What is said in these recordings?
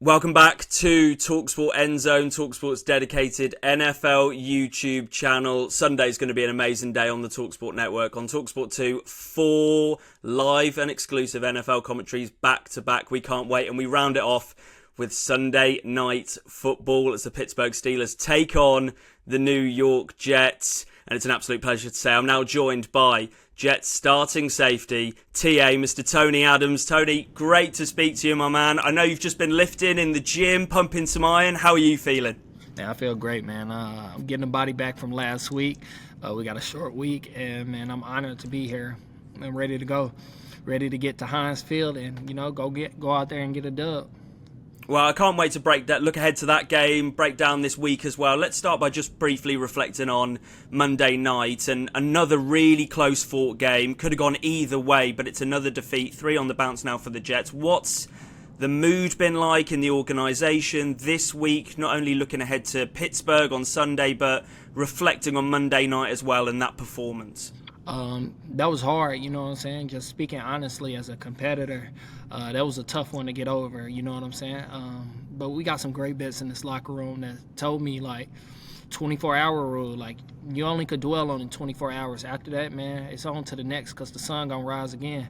Welcome back to talkSPORT End Zone, talkSPORT's dedicated NFL YouTube channel. Sunday's going to be an amazing day on the talkSPORT network. On talkSPORT 2, 4 live and exclusive NFL commentaries back to back. We can't wait, and we round it off with Sunday night football as the Pittsburgh Steelers take on the New York Jets. And it's an absolute pleasure to say I'm now joined by Jets starting safety, TA, Mr. Tony Adams. Tony, great to speak to you, my man. I know you've just been lifting in the gym, pumping some iron. How are you feeling? Yeah, I feel great, man. I'm getting the body back from last week. We got a short week, and, man, I'm honored to be here. I'm ready to go, ready to get to Heinz Field and, go out there and get a dub. Well, I can't wait to look ahead to that game, break down this week as well. Let's start by just briefly reflecting on Monday night and another really close fought game. Could have gone either way, but it's another defeat. 3 on the bounce now for the Jets. What's the mood been like in the organisation this week? Not only looking ahead to Pittsburgh on Sunday, but reflecting on Monday night as well and that performance. That was hard, you know what I'm saying? Just speaking honestly as a competitor, that was a tough one to get over, you know what I'm saying? But we got some great bits in this locker room that told me, 24-hour rule, you only could dwell on it 24 hours. After that, man, it's on to the next because the sun gonna rise again.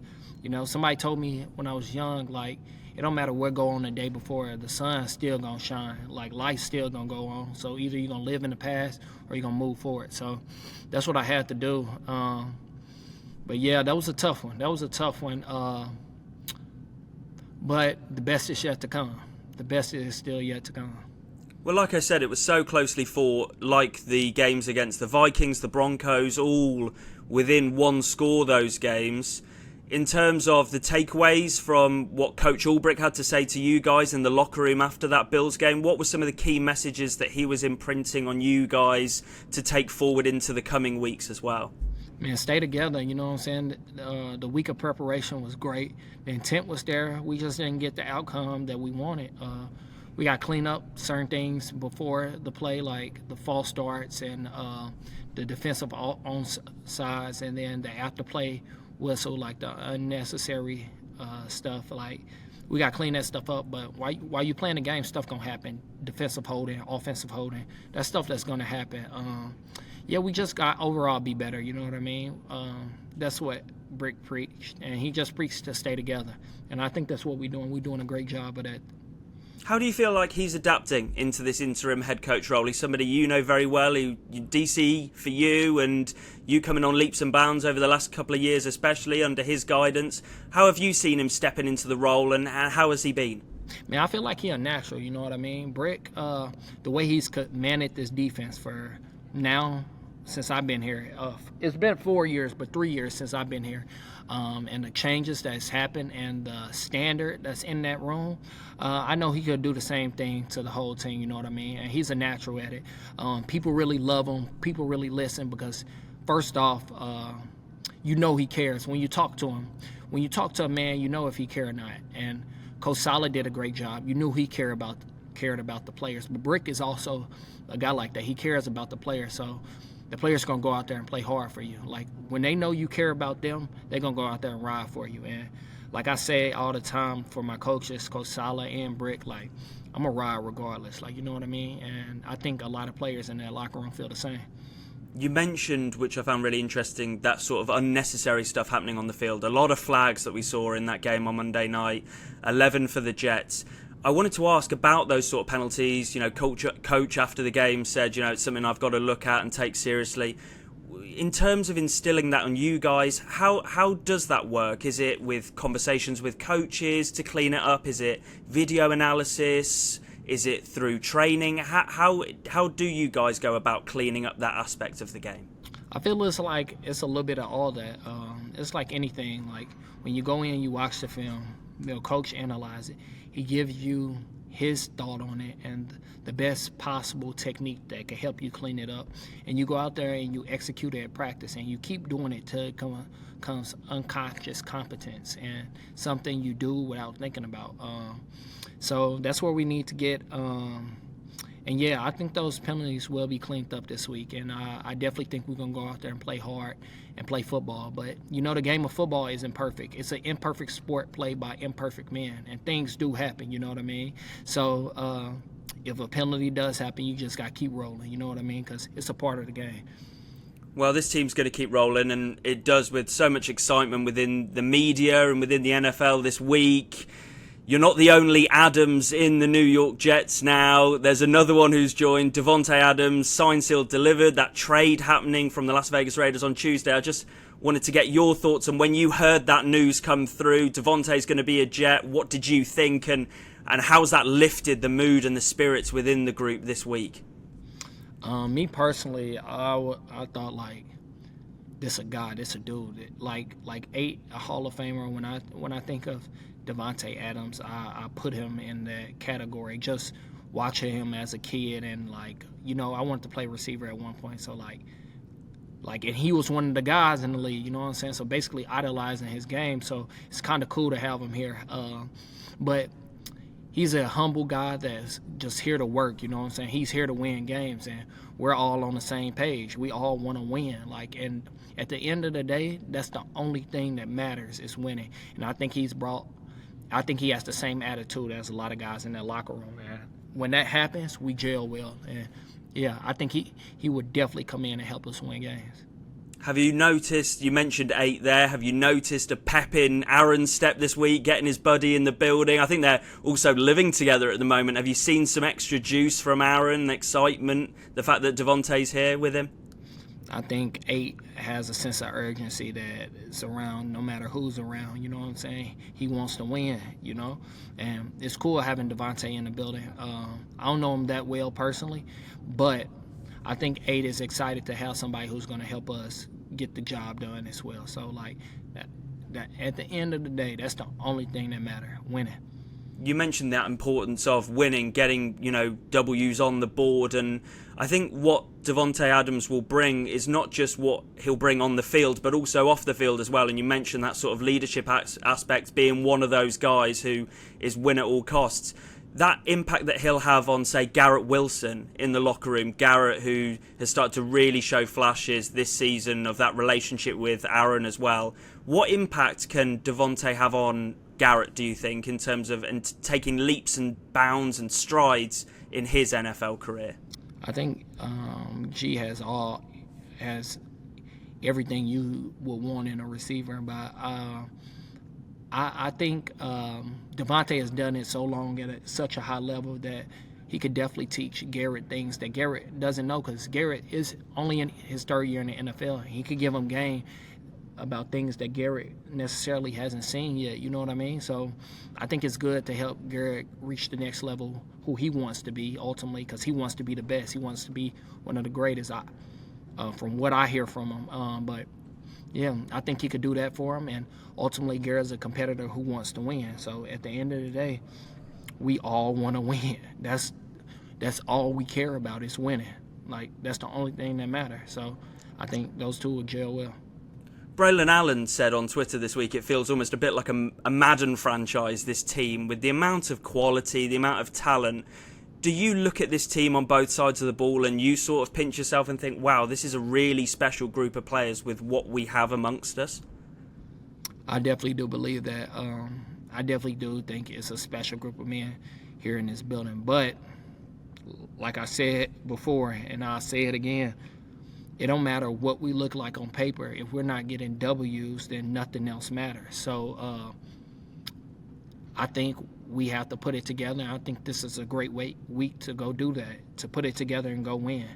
Somebody told me when I was young, it don't matter what go on the day before, the sun's still gonna shine. Life's still gonna go on. So either you're gonna live in the past or you're gonna move forward. So that's what I had to do. But yeah, that was a tough one. But the best is yet to come. The best is still yet to come. Well, like I said, it was so closely fought, like the games against the Vikings, the Broncos, all within one score, those games. In terms of the takeaways from what Coach Ulbrich had to say to you guys in the locker room after that Bills game, what were some of the key messages that he was imprinting on you guys to take forward into the coming weeks as well? Man, stay together, you know what I'm saying? The week of preparation was great. The intent was there. We just didn't get the outcome that we wanted. We got to clean up certain things before the play, like the false starts and the defensive onsides, and then the after-play whistle, the unnecessary stuff. We got to clean that stuff up. But while you playing the game, stuff going to happen. Defensive holding, offensive holding, that stuff that's going to happen. Yeah, we just got overall be better, you know what I mean? That's what Brick preached, and he just preached to stay together. And I think that's what we're doing. We're doing a great job of that. How do you feel like he's adapting into this interim head coach role? He's somebody you know very well, DC for you, and you coming on leaps and bounds over the last couple of years, especially under his guidance. How have you seen him stepping into the role, and how has he been? Man, I feel like he's a natural, you know what I mean? Brick, the way he's managed this defense for now, since I've been here, it's been 4 years, but 3 years since I've been here, and the changes that's happened and the standard that's in that room, I know he could do the same thing to the whole team, you know what I mean? And he's a natural at it. People really love him. People really listen because, first off, he cares when you talk to him. When you talk to a man, you know if he cares or not. And Coach Saleh did a great job. You knew he cared about the players. But Brick is also a guy like that. He cares about the players. So the players going to go out there and play hard for you. When they know you care about them, they're going to go out there and ride for you. And like I say all the time for my coaches, Coach Saleh and Brick, I'm going to ride regardless. You know what I mean? And I think a lot of players in that locker room feel the same. You mentioned, which I found really interesting, that sort of unnecessary stuff happening on the field. A lot of flags that we saw in that game on Monday night, 11 for the Jets. I wanted to ask about those sort of penalties. Coach after the game said, it's something I've got to look at and take seriously. In terms of instilling that on you guys, how does that work? Is it with conversations with coaches to clean it up? Is it video analysis? Is it through training? How do you guys go about cleaning up that aspect of the game? I feel it's a little bit of all that. It's like anything. When you go in, you watch the film, coach analyze it. He gives you his thought on it and the best possible technique that can help you clean it up. And you go out there and you execute it at practice, and you keep doing it till it comes unconscious competence and something you do without thinking about. So that's where we need to get. And yeah, I think those penalties will be cleaned up this week, and I definitely think we're gonna go out there and play hard and play football. But the game of football isn't perfect. It's an imperfect sport played by imperfect men, and things do happen. You know what I mean? So if a penalty does happen, you just got to keep rolling. You know what I mean? Because it's a part of the game. Well, this team's going to keep rolling, and it does with so much excitement within the media and within the NFL this week. You're not the only Adams in the New York Jets now. There's another one who's joined, Davante Adams, signed, sealed, delivered. That trade happening from the Las Vegas Raiders on Tuesday. I just wanted to get your thoughts on when you heard that news come through. Davante's going to be a Jet. What did you think, and how's that lifted the mood and the spirits within the group this week? Me personally, I thought like this a guy, this a dude, like a Hall of Famer. When I think of Davante Adams, I put him in that category. Just watching him as a kid, and I wanted to play receiver at one point, so and he was one of the guys in the league. You know what I'm saying? So basically idolizing his game. So it's kind of cool to have him here. But he's a humble guy that's just here to work, you know what I'm saying? He's here to win games, and we're all on the same page. We all want to win. And at the end of the day, that's the only thing that matters is winning. And I think he has the same attitude as a lot of guys in that locker room, man. When that happens, we gel well. And yeah, I think he would definitely come in and help us win games. Have you noticed, you mentioned 8 there, have you noticed a pep in Aaron's step this week, getting his buddy in the building? I think they're also living together at the moment. Have you seen some extra juice from Aaron, excitement, the fact that Davante's here with him? I think 8 has a sense of urgency that is around no matter who's around, you know what I'm saying? He wants to win, and it's cool having Davante in the building. I don't know him that well personally, but I think 8 is excited to have somebody who's going to help us get the job done as well. So that at the end of the day, that's the only thing that matters, winning. You mentioned that importance of winning, getting, W's on the board, and I think what Davante Adams will bring is not just what he'll bring on the field, but also off the field as well. And you mentioned that sort of leadership aspect, being one of those guys who is win at all costs. That impact that he'll have on, say, Garrett Wilson in the locker room, Garrett, who has started to really show flashes this season of that relationship with Aaron as well. What impact can Davante have on Garrett, do you think, in terms of taking leaps and bounds and strides in his NFL career? I think G has everything you would want in a receiver, but I think Davante has done it so long at such a high level that he could definitely teach Garrett things that Garrett doesn't know, because Garrett is only in his 3rd year in the NFL. He could give him game about things that Garrett necessarily hasn't seen yet, you know what I mean? So I think it's good to help Garrett reach the next level, who he wants to be ultimately, because he wants to be the best. He wants to be one of the greatest, from what I hear from him. But yeah, I think he could do that for him, and ultimately Garrett's a competitor who wants to win. So at the end of the day, we all want to win. That's all we care about is winning. That's the only thing that matters. So I think those two will gel well. Braylon Allen said on Twitter this week it feels almost a bit like a Madden franchise, this team, with the amount of quality, the amount of talent. Do you look at this team on both sides of the ball and you sort of pinch yourself and think, wow, this is a really special group of players with what we have amongst us? I definitely do believe that. I definitely do think it's a special group of men here in this building. But like I said before, and I'll say it again, it don't matter what we look like on paper. If we're not getting W's, then nothing else matters. So I think we have to put it together. I think this is a great week to go do that, to put it together and go win.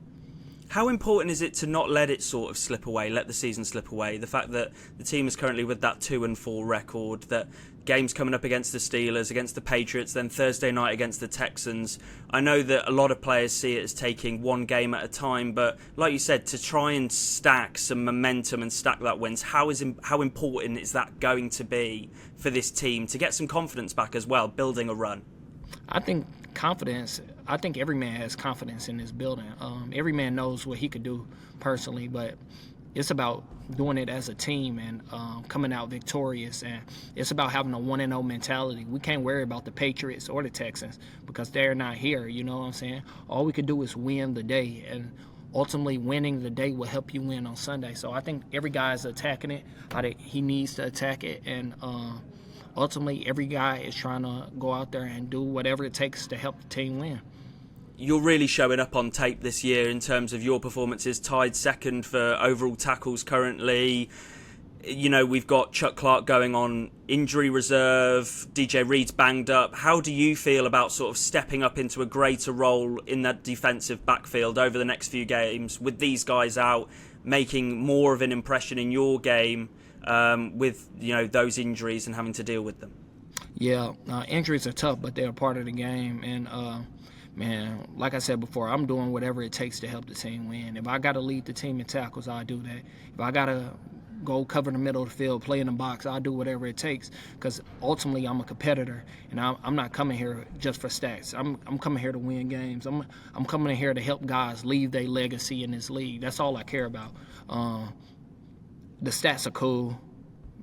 How important is it to not let it sort of slip away, let the season slip away? The fact that the team is currently with that 2-4 record, that games coming up against the Steelers, against the Patriots, then Thursday night against the Texans. I know that a lot of players see it as taking one game at a time, but like you said, to try and stack some momentum and stack that wins, how important is that going to be for this team to get some confidence back as well, building a run? I think every man has confidence in this building. Every man knows what he could do personally, but it's about doing it as a team and coming out victorious. And it's about having a 1-0 mentality. We can't worry about the Patriots or the Texans because they're not here. You know what I'm saying? All we can do is win the day, and ultimately winning the day will help you win on Sunday. So I think every guy is attacking it how he needs to attack it, and ultimately every guy is trying to go out there and do whatever it takes to help the team win. You're really showing up on tape this year in terms of your performances, tied second for overall tackles currently. You know, we've got Chuck Clark going on injury reserve, DJ Reed's banged up. How do you feel about sort of stepping up into a greater role in that defensive backfield over the next few games with these guys out, making more of an impression in your game with, you know, those injuries and having to deal with them? Yeah, injuries are tough, but they're a part of the game. And man, like I said before, I'm doing whatever it takes to help the team win. If I got to lead the team in tackles, I'll do that. If I got to go cover the middle of the field, play in the box, I'll do whatever it takes, because ultimately I'm a competitor, and I'm not coming here just for stats. I'm coming here to win games. I'm coming in here to help guys leave their legacy in this league. That's all I care about. The stats are cool,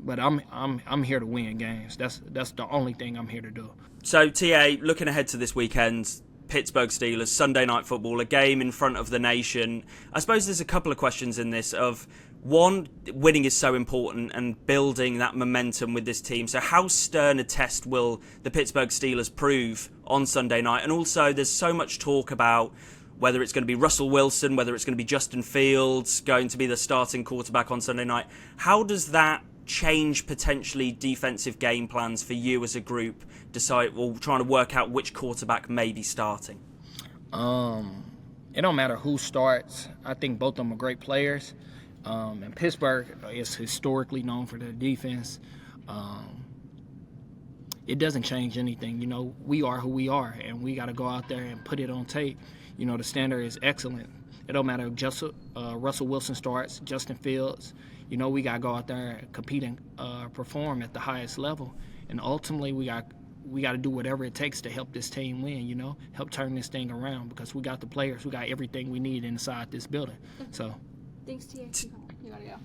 but I'm here to win games. That's the only thing I'm here to do. So, TA, looking ahead to this weekend, Pittsburgh Steelers, Sunday Night Football, a game in front of the nation. I suppose there's a couple of questions in this of, one, winning is so important and building that momentum with this team. So how stern a test will the Pittsburgh Steelers prove on Sunday night? And also there's so much talk about whether it's going to be Russell Wilson, whether it's going to be Justin Fields going to be the starting quarterback on Sunday night. How does that change potentially defensive game plans for you as a group, trying to work out which quarterback may be starting? It don't matter who starts. I think both of them are great players. And Pittsburgh is historically known for their defense. It doesn't change anything. You know, we are who we are, and we got to go out there and put it on tape. You know, the standard is excellent. It don't matter if Russell Wilson starts, Justin Fields. You know, we got to go out there and compete and perform at the highest level. And ultimately, we got to do whatever it takes to help this team win, you know, help turn this thing around, because we got the players, we got everything we need inside this building. So. Thanks, Tia. You gotta go.